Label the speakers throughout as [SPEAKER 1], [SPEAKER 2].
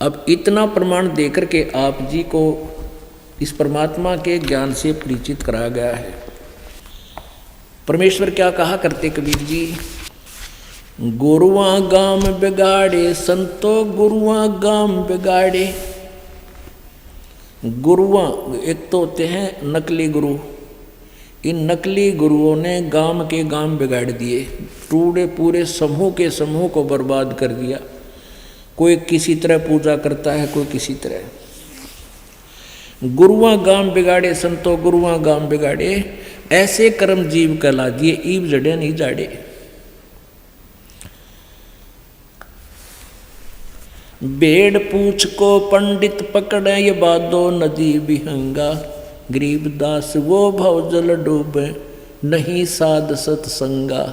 [SPEAKER 1] अब इतना प्रमाण देकर के आप जी को इस परमात्मा के ज्ञान से परिचित कराया गया है। परमेश्वर क्या कहा करते कबीर जी, गुरुआ गाम बिगाड़े संतो गुरुआ गाम बिगाड़े। गुरुआ एक तो होते हैं नकली गुरु, इन नकली गुरुओं ने गाम के गाम बिगाड़ दिए, पूरे समूह के समूह को बर्बाद कर दिया। कोई किसी तरह पूजा करता है, कोई किसी तरह। गुरुआ गाम बिगाड़े संतो गुरुआ गाम बिगाड़े, ऐसे कर्म जीव कहला दिए, ईब जड़े नहीं जाड़े। भेड़ पूछ को पंडित पकड़े, ये बादो नदी विहंगा। गरीबदास वो भवजल डूबे, नहीं साध सत्संगा।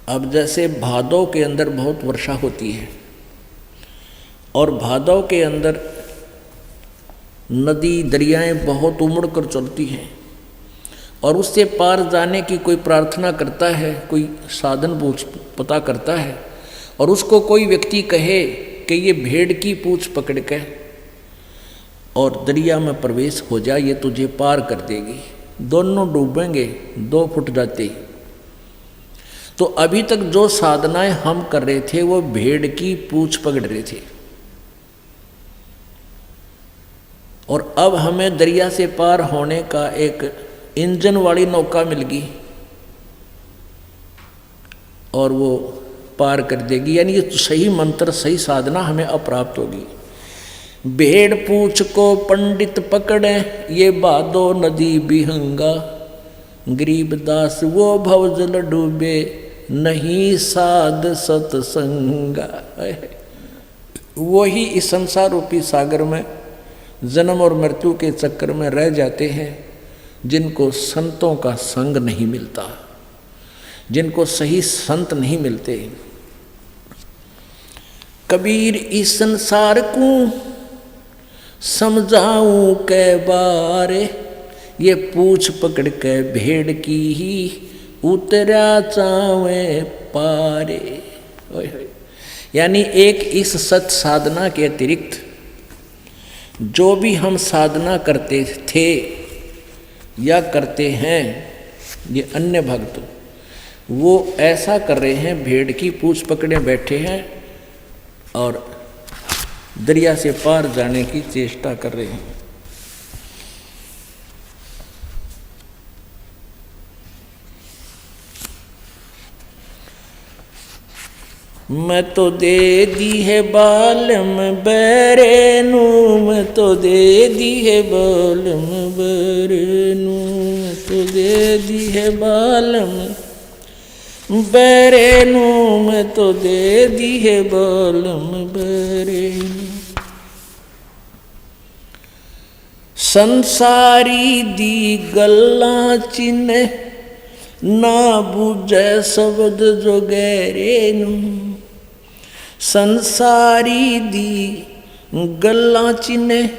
[SPEAKER 1] अब जैसे भादव के अंदर बहुत वर्षा होती है और भादव के अंदर नदी दरियाएं बहुत उमड़ कर चलती हैं और उससे पार जाने की कोई प्रार्थना करता है, कोई साधन पता करता है और उसको कोई व्यक्ति कहे कि ये भेड़ की पूंछ पकड़ के और दरिया में प्रवेश हो जा, ये तुझे पार कर देगी। दोनों डूबेंगे 2 फुट जाते ही। तो अभी तक जो साधनाएं हम कर रहे थे वो भेड़ की पूंछ पकड़ रहे थे और अब हमें दरिया से पार होने का एक इंजन वाली नौका मिल गई और वो पार कर देगी। यानी ये सही मंत्र, सही साधना हमें अप्राप्त होगी। भेड़ पूंछ को पंडित पकड़े, ये बादो नदी बिहंगा। गरीबदास वो भवजल डूबे, नहीं साध सत्संगा। वही इस संसार रूपी सागर में जन्म और मृत्यु के चक्कर में रह जाते हैं जिनको संतों का संग नहीं मिलता, जिनको सही संत नहीं मिलते। कबीर इस संसार को समझाऊं कै बारे, ये पूछ पकड़ के भेड़ की ही उतरा चावे पारे। यानी एक इस सत साधना के अतिरिक्त जो भी हम साधना करते थे या करते हैं, ये अन्य भक्त वो ऐसा कर रहे हैं, भेड़ की पूंछ पकड़े बैठे हैं और दरिया से पार जाने की चेष्टा कर रहे हैं। मैं तो दे दी है बालम बैरेनू, मैं तो दे दी है बालम बैरेनू, मैं तो दे दी है बालम बैरेनू, मैं तो दे दी है बालम बैरेनू। संसारी दी गल्ला चिन्ह, ना बूझे शब्द जो गहरेनू। संसारी दी गल्ला चिन्ह,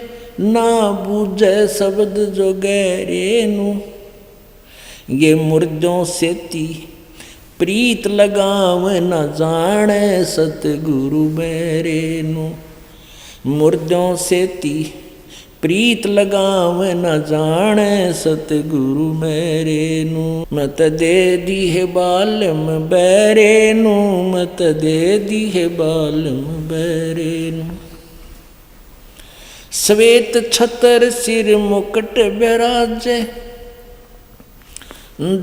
[SPEAKER 1] ना बूझे शब्द जो गहरेनू। ये मुर्दों से ती प्रीत लगाव, न जाने सतगुरु मेरेनू। मुर्दों से ती प्रीत लगाव, न जाने सतगुरु मेरेनू। मत दे दी है बालम बैरेनू, मत दे दी है बालम बैरेनू। श्वेत छतर सिर मुकुट बिराजे,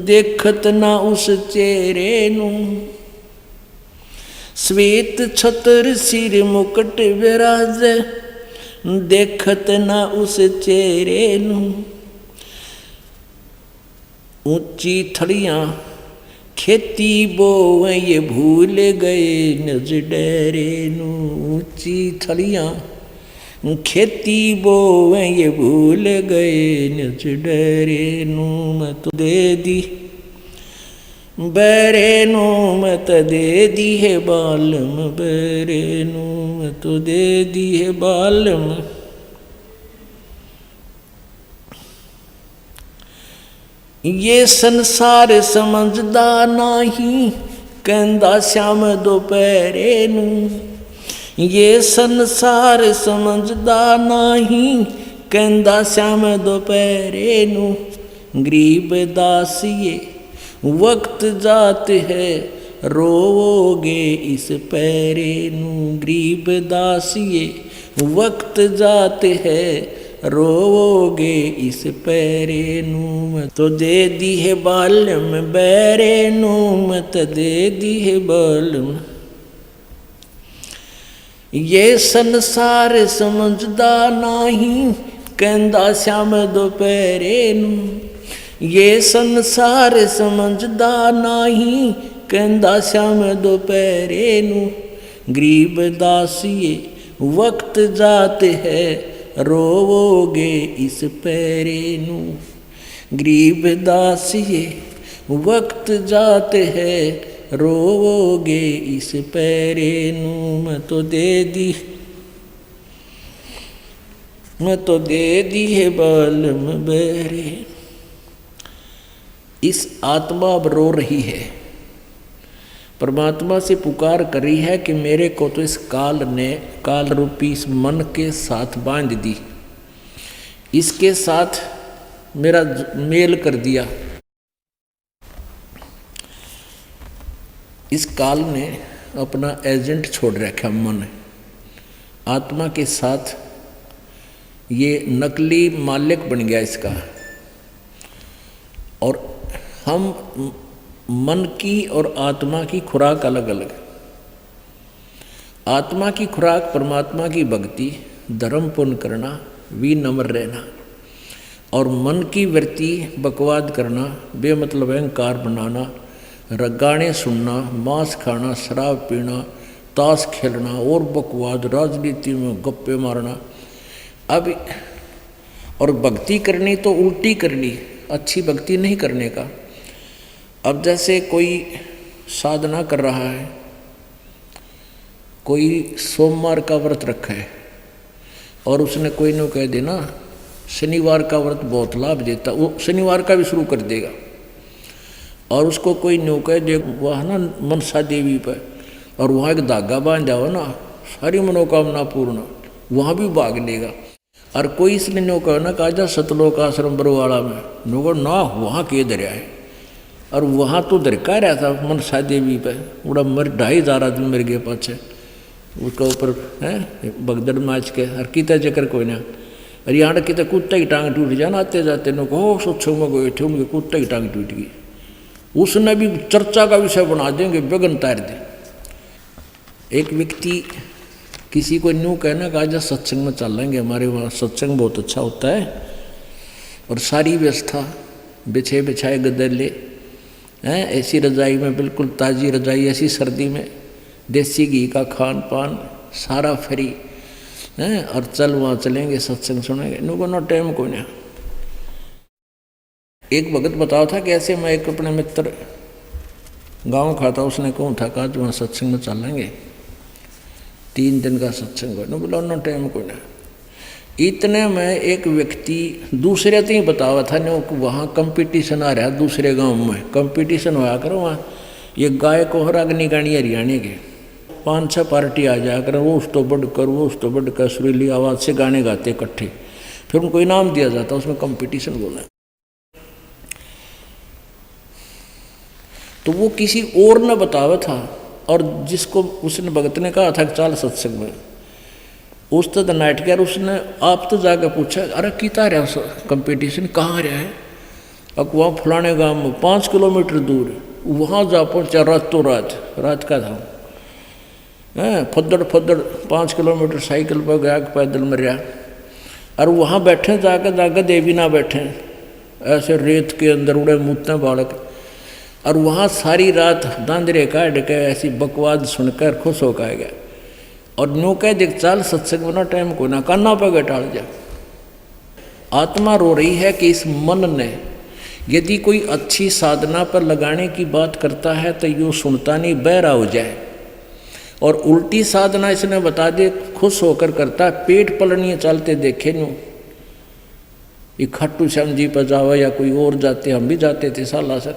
[SPEAKER 1] देखत ना उस चेहरे नू। श्वेत छतर सिर मुकुट बिराजे, देखत ना उस चेहरे नू। ऊंची थड़ियाँ खेती बोवे, ये भूल गए निज डेरे नू। ऊंची थड़ियाँ खेती बोवे, ये भूल गए निज डेरे नू। मैं तो दे दी बैरेनू, मैं तो दे दी है बालम बैरेनू, मैं तो दे दी है बालम। ये संसार समझदा नाही, कहंदा श्याम दोपहरे नू। ये संसार समझदा नाही, कहंदा श्याम दोपहरे नू। गरीब दासिए वक्त जात है, रोवोगे इस पैरे नू। गरीब दासिए वक्त जात है, रोवोगे इस पैरे नू। मत तो दे दी है बालम बैरे नू, मत दे दी है बालम। ये संसार समझदा नाही, कहंदा श्याम दोपहरे नू। ये संसार समझदा नाही, कहंदा श्याम दोपहरे नू। गरीब दासिए वक्त जात है, रोवोगे इस पैरे नू। गरीब दासिए वक्त जात है, रोवोगे इस पैरे नू। मैं तो दे दी है बालम बैरे। इस आत्मा अब रो रही है, परमात्मा से पुकार कर रही है कि मेरे को तो इस काल ने, काल रूपी इस मन के साथ बांध दी, इसके साथ मेरा मेल कर दिया। इस काल ने अपना एजेंट छोड़ रखा, मन आत्मा के साथ ये नकली मालिक बन गया इसका। और हम मन की और आत्मा की खुराक अलग अलग। आत्मा की खुराक परमात्मा की भक्ति, धर्म पुण्य करना, विनम्र रहना। और मन की वृत्ति बकवाद करना, बेमतलब अहंकार बनाना, गाने सुनना, मांस खाना, शराब पीना, ताश खेलना और बकवाद, राजनीति में गप्पे मारना। अब और भक्ति करनी तो उल्टी करनी, अच्छी भक्ति नहीं करने का। अब जैसे कोई साधना कर रहा है, कोई सोमवार का व्रत रखा है और उसने कोई न कह देना शनिवार का व्रत बहुत लाभ देता, वो शनिवार का भी शुरू कर देगा। और उसको कोई न्यू कह दे वह ना मनसा देवी पर, और वहाँ एक धागा बांध जाओ ना, सारी मनोकामना पूर्ण, वहाँ भी भाग लेगा। और कोई इसने न्यू कहो ना काजा सतलोक आश्रम बरवाड़ा में, नो ना वहाँ के दरिया है, और वहाँ तो दरका रहा था मनसा देवी पे, बड़ा 2,500 आदमी मर गए पाछे उसके ऊपर है बगदड़ माच के। और कितना चक्कर कोई ना, और यहाँ कितना कुत्ता की टांग टूट जाना आते जाते नो कहो सोचो में गए थे उनके कुत्ता की टांग टूट गई। उसने भी चर्चा का विषय बना देंगे, बेगन तार दे। एक व्यक्ति किसी को न्यू कहना कि आज सत्संग में चल लेंगे, हमारे वहाँ सत्संग बहुत अच्छा होता है, और सारी व्यवस्था बिछे बिछाए गदले हैं, ऐसी रजाई में, बिल्कुल ताज़ी रजाई, ऐसी सर्दी में, देसी घी का खान पान सारा फ्री हैं, और चल वहाँ चलेंगे सत्संग सुनेंगे। नुको ना टाइम को ना। एक भगत बताओ था कि ऐसे मैं एक अपने मित्र गाँव खाता, उसने कहूँ था कि आज वहाँ सत्संग में चलेंगे, 3 दिन का सत्संग हो। बोला ना टाइम को ना। इतने में एक व्यक्ति दूसरे तो ही बतावा था नो वहाँ कंपटीशन आ रहा है, दूसरे गांव में कंपटीशन होया करो वहाँ, ये गाय को हर अग्नि गानी हरियाणा के 5-6 पार्टी आ जाया कर, वो उस तो बढ़कर वो उस तो बढ़कर सुरीली आवाज़ से गाने गाते इकट्ठे, फिर उनको इनाम दिया जाता, उसमें कंपटीशन बोला। तो वो किसी और ने बतावा था, और जिसको उसने भगत ने कहा था कि चाल सत्संग में, उस तक नाइट केयर उसने आप तो जाकर पूछा अरे किता रहा कंपटीशन कहाँ रहा है। अब वहाँ फलाने गांव में 5 किलोमीटर दूर, वहाँ जा पहुँचा रातों रात का था, फद्दड़ 5 किलोमीटर साइकिल पर गया, पैदल मरिया। और वहाँ बैठे जाकर देवी ना बैठे, ऐसे रेत के अंदर उड़े मुँहते बालक, और वहाँ सारी रात दांदरे काट के ऐसी बकवाद सुनकर खुश होकर गया। और नो कह देख चाल सत्संग बना टाइम को ना काना पर गटाल जा। आत्मा रो रही है कि इस मन ने यदि कोई अच्छी साधना पर लगाने की बात करता है तो यूँ सुनता नहीं, बहरा हो जाए। और उल्टी साधना इसने बता दे खुश होकर करता है, पेट पलनिए चलते देखे नो, ये खाटू श्याम जी पर जाओ या कोई और जाते, हम भी जाते थे साला सर,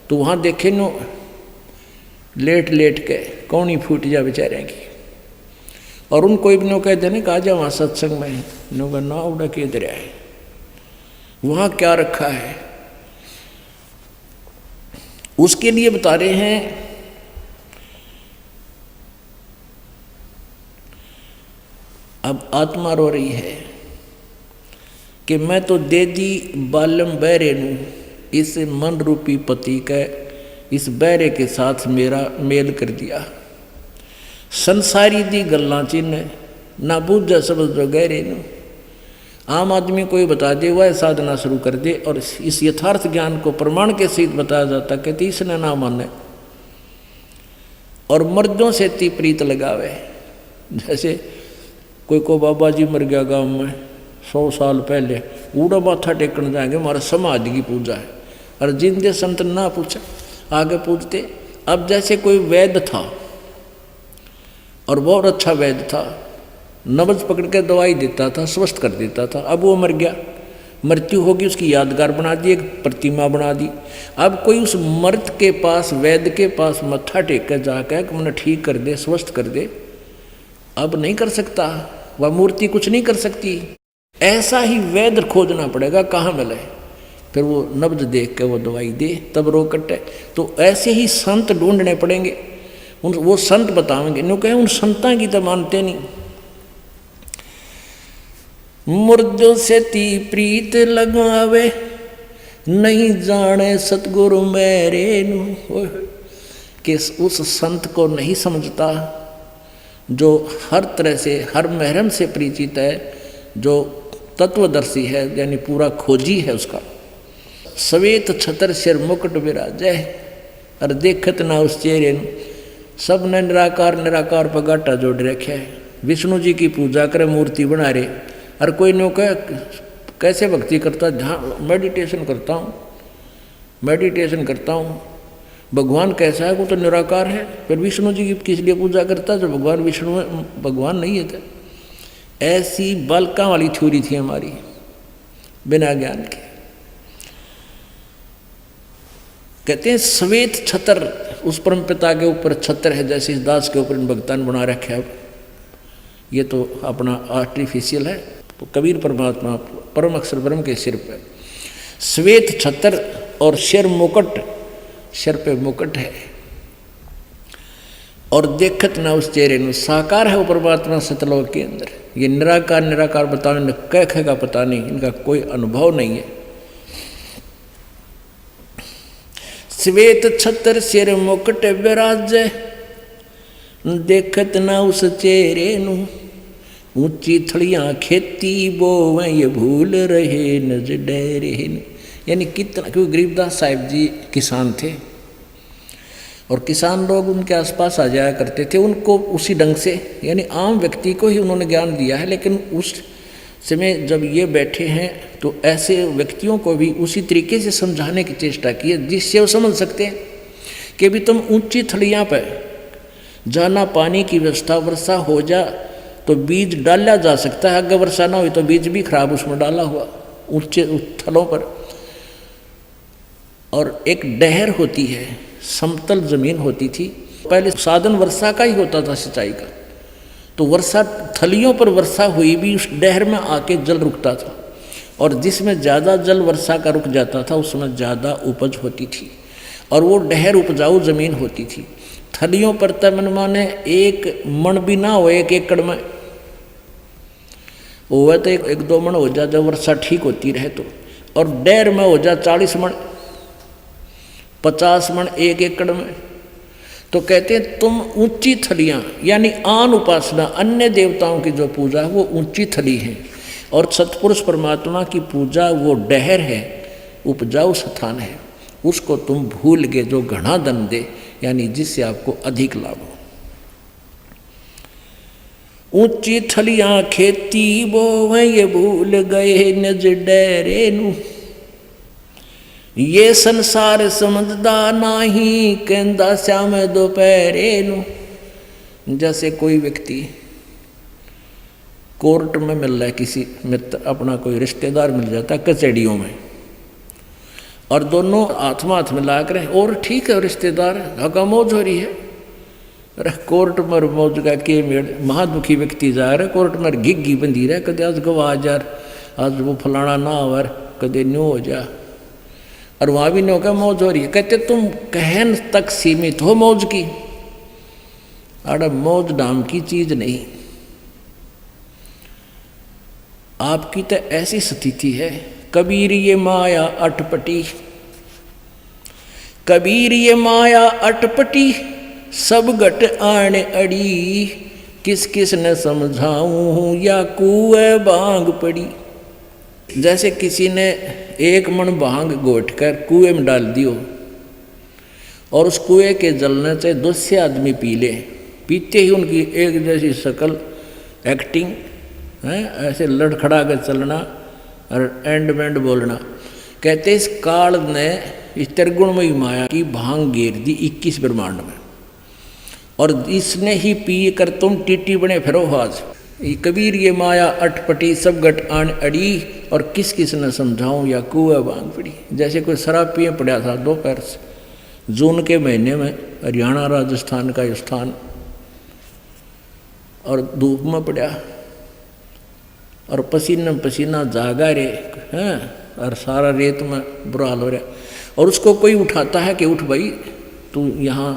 [SPEAKER 1] तो वहाँ देखे नो लेट लेट के कौनी फूट जा बेचारे की। और उनको भी नो कहते नहीं कहा जा वहाँ सत्संग में, नो का ना उड़ा के दरिया है, वहाँ क्या रखा है उसके लिए बता रहे हैं। अब आत्मा रो रही है कि मैं तो दे दी बालम बहरे नू, इस मन रूपी पति का इस बहरे के साथ मेरा मेल कर दिया। संसारी दी गल्लां चिन्ह ना बूझा समझ दो गहरे नू। आम आदमी कोई बता दे वह साधना शुरू कर दे और इस यथार्थ ज्ञान को प्रमाण के सहित बताया जाता कि तीसरे ना माने और मर्दों से ती प्रीत लगावे। जैसे कोई को बाबा जी मर गया गांव में 100 साल पहले, ऊड़ा माथा टेकन जाएंगे हमारा समाधि की पूजा है, और जिंदे संत ना पूछा आगे पूछते। अब जैसे कोई वैद्य था और बहुत अच्छा वैद्य था, नब्ज पकड़ के दवाई देता था, स्वस्थ कर देता था। अब वो मर गया, मृत्यु होगी, उसकी यादगार बना दी, एक प्रतिमा बना दी। अब कोई उस मर्द के पास, वैद्य के पास मत्था टेक कर जाकर कि मैंने ठीक कर दे, स्वस्थ कर दे, अब नहीं कर सकता, वह मूर्ति कुछ नहीं कर सकती। ऐसा ही वैद्य खोजना पड़ेगा, कहाँ मिले, फिर वो नब्ज देख के वो दवाई दे, तब रोग कटे। तो ऐसे ही संत ढूंढने पड़ेंगे, वो संत बताएंगे। नो कहे उन संतां की तो मानते नहीं। मुर्दों से ती प्रीत लगावे, नहीं जाने सतगुरु मेरे नु। कि उस संत को नहीं समझता जो हर तरह से, हर महरम से परिचित है, जो तत्वदर्शी है, यानी पूरा खोजी है उसका। सवेत छतर सिर मुकुट विराजय, और देखत ना उस चेहरे सबने निराकार निराकार पर गाटा जोड़ रखे है। विष्णु जी की पूजा करे, मूर्ति बना रहे, और कोई नो कह कैसे भक्ति करता, ध्यान मेडिटेशन करता हूँ, मेडिटेशन करता हूँ। भगवान कैसा है, वो तो निराकार है, फिर विष्णु जी की किस लिए पूजा करता है, जो भगवान विष्णु भगवान नहीं है। तो ऐसी बालका वाली थ्योरी थी हमारी बिना ज्ञान के। कहते हैं श्वेत छतर, उस परम पिता के ऊपर छतर है, जैसे इस दास के ऊपर इन भक्तान बना रखा है। ये तो अपना आर्टिफिशियल है, तो कबीर परमात्मा परम अक्षर ब्रह्म के सिर पर श्वेत छतर और सिर मुकुट, सिर पे मुकुट है, और देखत ना उस चेहरे में साकार है वो परमात्मा सतलोक के अंदर। ये निराकार निराकार बताओ, इन्हें कह का पता नहीं, इनका कोई अनुभव नहीं है। श्वेत छतर सिर मुकुट विराज, देखत ना उस चेहरे नु। ऊंची थड़ियां खेती बोवें ये भूल रहे नज डेरे। यानी कितना, क्योंकि गरीबदास साहिब जी किसान थे और किसान लोग उनके आसपास आ जाया करते थे, उनको उसी ढंग से, यानी आम व्यक्ति को ही उन्होंने ज्ञान दिया है। लेकिन उस समय जब ये बैठे हैं तो ऐसे व्यक्तियों को भी उसी तरीके से समझाने की चेष्टा की है जिससे वो समझ सकते हैं कि भी तुम ऊंची थड़ियाँ पर जाना, पानी की व्यवस्था, वर्षा हो जा तो बीज डाला जा सकता है, अगर वर्षा ना हुई तो बीज भी खराब उसमें डाला हुआ ऊंचे थलों पर। और एक डहर होती है, समतल जमीन होती थी, पहले साधन वर्षा का ही होता था, सिंचाई का। तो वर्षा थलियों पर वर्षा हुई भी उस डहर में आके जल रुकता था, और जिसमें ज़्यादा जल वर्षा का रुक जाता था उसमें ज़्यादा उपज होती थी, और वो डहर उपजाऊ जमीन होती थी। थलियों पर तमन माने एक मण भी ना हो, 1 एकड़ में वो तो 1-2 मण हो जा जब वर्षा ठीक होती रहे तो, और डहर में हो जा 40 मण, 50 मण 1 एकड़ में। तो कहते हैं तुम ऊंची थलियाँ, यानी आन उपासना, अन्य देवताओं की जो पूजा है वो ऊंची थली है, और सतपुरुष परमात्मा की पूजा वो डहर है, उपजाऊ स्थान है। उसको तुम भूल गए जो घना दम दे, यानी जिससे आपको अधिक लाभ हो। ऊंची थलियाँ खेती बोवें ये भूल गए निज डेरे नु। ये संसार समझदा नाही कहंदा श्याम दोपहरे नु। जैसे कोई व्यक्ति कोर्ट में मिल रहा है, किसी मित्र अपना कोई रिश्तेदार मिल जाता है कचहरियों में, और दोनों हाथ में हाथ मिला कर, और ठीक है रिश्तेदार, हका मौज हो रही है। अरे कोर्ट में मौज का के मेड़, महादुखी व्यक्ति जा रहे कोर्ट में, घिग्गी बंधी रहे, कदे आज गवा जार, आज वो फलाना ना हो, कदे न्यू हो जा, और वहाँ भी न्यू का मौज हो रही है। कहते तुम कहन तक सीमित हो मौज की, अरे मौज नाम की चीज नहीं। आपकी तो ऐसी स्थिति है, कबीर ये माया अटपटी, कबीर ये माया अटपटी, सब घट आण अड़ी, किस किस न समझाऊं या कुएं भांग पड़ी। जैसे किसी ने 1 मन भांग घोट कर कुएं में डाल दियो, और उस कुएं के जलने से 200 आदमी पी ले, पीते ही उनकी एक जैसी शकल, एक्टिंग है, ऐसे लड़खड़ा कर चलना और एंड बैंड बोलना। कहते इस काल ने इस त्रिगुणमयी माया की भांग घेर दी 21 ब्रह्मांड में, और इसने ही पी कर तुम टीटी बने फिरो आज। कबीर ये माया अटपटी, सब घट आन अड़ी, और किस किस न समझाऊं या कुएं भांग पड़ी। जैसे कोई शराब पिए पड़ा था दोपहर से, जून के महीने में हरियाणा राजस्थान का स्थान, और धूप में पड़ा, और पसीना पसीना जागा रे हैं, और सारा रेत में बुरा हाल हो रहा, और उसको कोई उठाता है कि उठ भाई तू यहाँ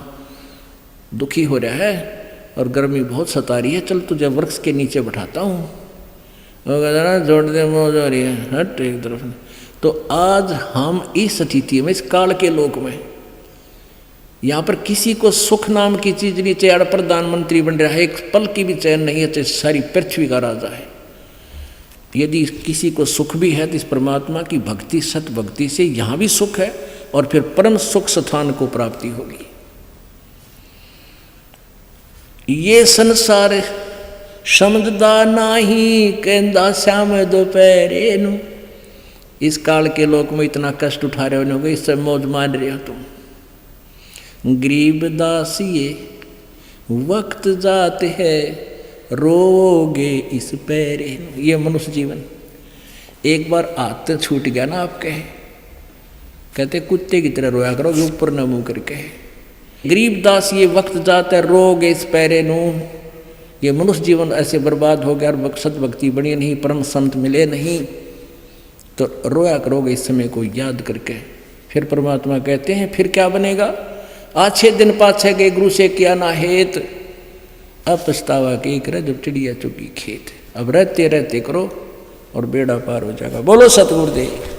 [SPEAKER 1] दुखी हो रहा है और गर्मी बहुत सता रही है, चल तुझे वृक्ष के नीचे बैठाता हूँ। वो कहता ना जोड़ दे मौज हो रही है, हट एक तरफ। तो आज हम इस स्थिति में, इस काल के लोक में, यहाँ पर किसी को सुख नाम की चीज नहीं चाहिए। प्रधानमंत्री बन रहा है, एक पल की भी चैन नहीं है, चाहे सारी पृथ्वी का राजा है। यदि किसी को सुख भी है तो इस परमात्मा की भक्ति, सत भक्ति से यहाँ भी सुख है, और फिर परम सुख स्थान को प्राप्ति होगी। ये संसार समझदा नाही, कहंदा श्याम दोपहरे नू। इस काल के लोक में इतना कष्ट उठा रहे हो, इससे मौज मान रहे हो तुम। गरीब दासिये वक्त जाते है, रोगे इस पैरे। ये मनुष्य जीवन, एक बार हाथ छूट गया ना आपके, कहते कुत्ते की तरह रोया करोगे ऊपर न मुंह करके। गरीबदास ये वक्त जाता है, रोगे इस पैरे नू। ये मनुष्य जीवन ऐसे बर्बाद हो गया, और सतभक्ति बनी नहीं, परम संत मिले नहीं, तो रोया करोगे इस समय को याद करके। फिर परमात्मा कहते हैं फिर क्या बनेगा, अच्छे दिन पाछे गए गुरु से किया ना हेत, अब पछतावा के करे जब चिड़िया चुगी खेत। अब रहते रहते करो और बेड़ा पार हो जाएगा। बोलो सतगुरुदेव।